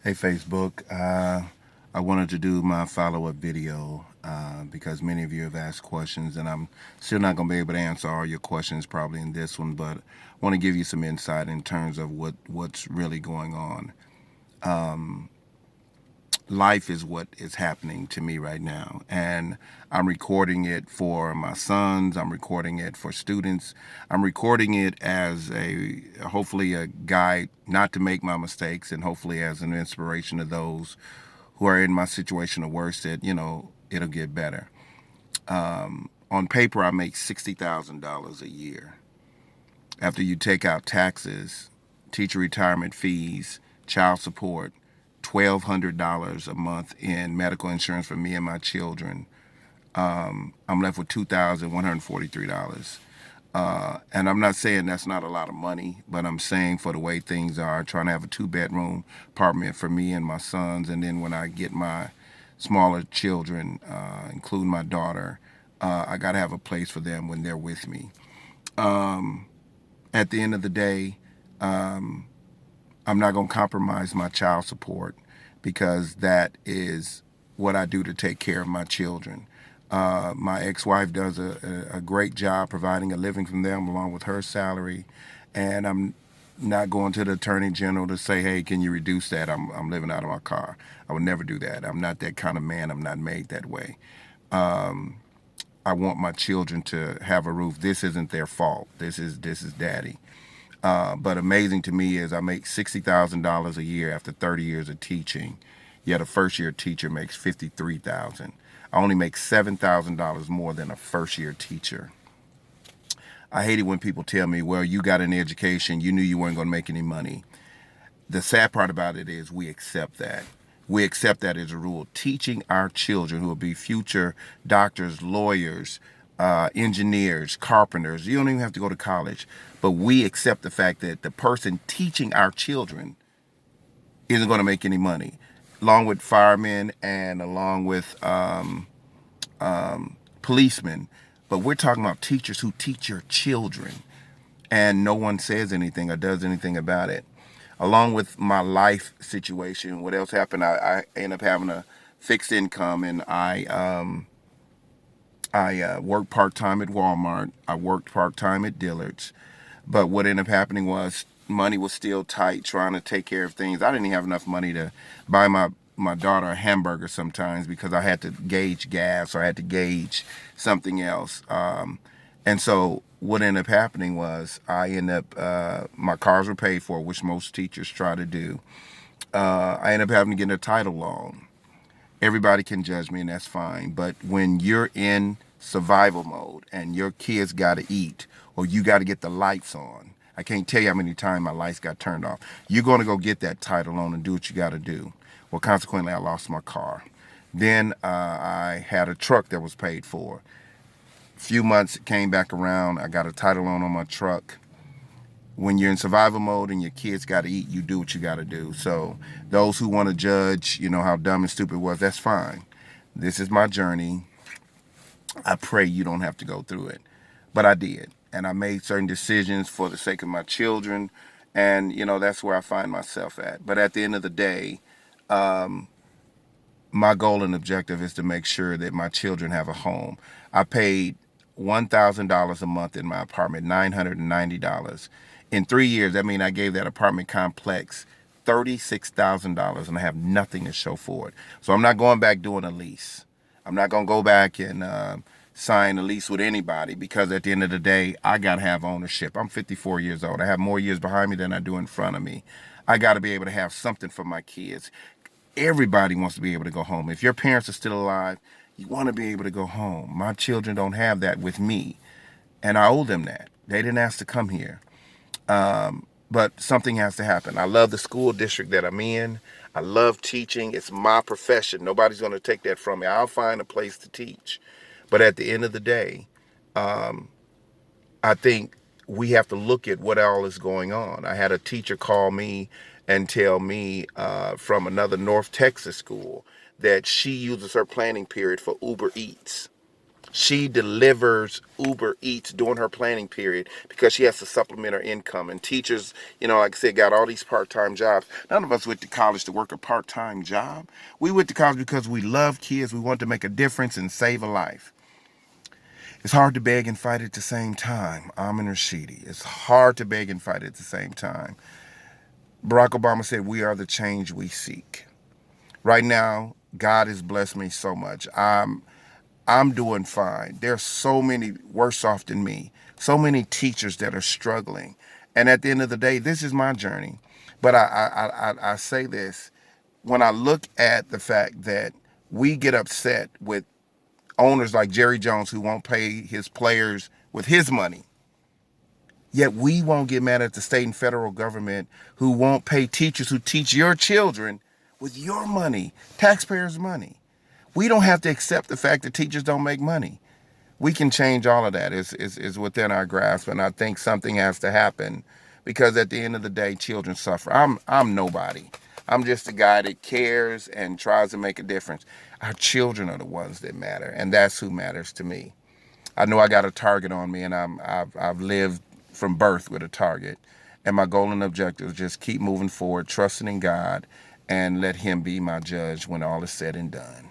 Hey Facebook, I wanted to do my follow-up video because many of you have asked questions, and I'm still not going to be able to answer all your questions probably in this one, but I want to give you some insight in terms of what's really going on. Life is what is happening to me right now, and I'm recording it for my sons. I'm recording it for students. I'm recording it as a hopefully a guide not to make my mistakes, and hopefully as an inspiration to those who are in my situation or worse, that it'll get better. On paper, I make $60,000 a year. After you take out taxes, teacher retirement fees, child support, $1,200 a month in medical insurance for me and my children, I'm left with $2,143. And I'm not saying that's not a lot of money, but I'm saying for the way things are, trying to have a two-bedroom apartment for me and my sons, and then when I get my smaller children, including my daughter, I got to have a place for them when they're with me. At the end of the day, I'm not going to compromise my child support because that is what I do to take care of my children. My ex-wife does a great job providing a living from them along with her salary, and I'm not going to the attorney general to say, "Hey, can you reduce that? I'm living out of my car." I would never do that. I'm not that kind of man. I'm not made that way. I want my children to have a roof. This isn't their fault. This is daddy. But amazing to me is I make $60,000 a year after 30 years of teaching. Yet a first year teacher makes 53,000. I only make $7,000 more than a first year teacher. I hate it when people tell me, "Well, you got an education, you knew you weren't going to make any money." The sad part about it is we accept that. We accept that as a rule. Teaching our children who will be future doctors, lawyers, engineers, carpenters, you don't even have to go to college, but we accept the fact that the person teaching our children isn't going to make any money, along with firemen and along with policemen. But we're talking about teachers who teach your children, and no one says anything or does anything about it. Along with my life situation, what else happened? I ended up having a fixed income, and I worked part time at Walmart. I worked part time at Dillard's. But what ended up happening was money was still tight, trying to take care of things. I didn't even have enough money to buy my daughter a hamburger sometimes because I had to gauge gas or I had to gauge something else. And so what ended up happening was I ended up my cars were paid for, which most teachers try to do. I ended up having to get a title loan. Everybody can judge me, and that's fine. But when you're in survival mode and your kids got to eat or you got to get the lights on, I can't tell you how many times my lights got turned off. You're going to go get that title loan and do what you got to do. Well, consequently, I lost my car. Then I had a truck that was paid for. A few months it came back around. I got a title loan on my truck. When you're in survival mode and your kids got to eat, you do what you got to do. So those who want to judge, how dumb and stupid it was, that's fine. This is my journey. I pray you don't have to go through it. But I did. And I made certain decisions for the sake of my children. And, that's where I find myself at. But at the end of the day, my goal and objective is to make sure that my children have a home. I paid $1,000 a month in my apartment, $990. In 3 years, that means I gave that apartment complex $36,000 and I have nothing to show for it. So I'm not going back doing a lease. I'm not going to go back and sign a lease with anybody because at the end of the day, I got to have ownership. I'm 54 years old. I have more years behind me than I do in front of me. I got to be able to have something for my kids. Everybody wants to be able to go home. If your parents are still alive, you want to be able to go home. My children don't have that with me, and I owe them that. They didn't ask to come here. But something has to happen. I love the school district that I'm in. I love teaching. It's my profession. Nobody's going to take that from me. I'll find a place to teach. But at the end of the day, I think we have to look at what all is going on. I had a teacher call me and tell me from another North Texas school that she uses her planning period for Uber Eats. She delivers Uber Eats during her planning period because she has to supplement her income. And teachers, like I said, got all these part-time jobs. None of us went to college to work a part-time job. We went to college because we love kids. We want to make a difference and save a life. It's hard to beg and fight at the same time. Amin Rashidi. It's hard to beg and fight at the same time. Barack Obama said, "We are the change we seek." Right now, God has blessed me so much. I'm doing fine. There's so many worse off than me. So many teachers that are struggling. And at the end of the day, this is my journey. But I say this when I look at the fact that we get upset with owners like Jerry Jones who won't pay his players with his money. Yet we won't get mad at the state and federal government who won't pay teachers who teach your children with your money, taxpayers' money. We don't have to accept the fact that teachers don't make money. We can change all of that. Is within our grasp, and I think something has to happen because at the end of the day, children suffer. I'm nobody. I'm just a guy that cares and tries to make a difference. Our children are the ones that matter, and that's who matters to me. I know I got a target on me, and I've lived from birth with a target. And my goal and objective is just keep moving forward, trusting in God, and let Him be my judge when all is said and done.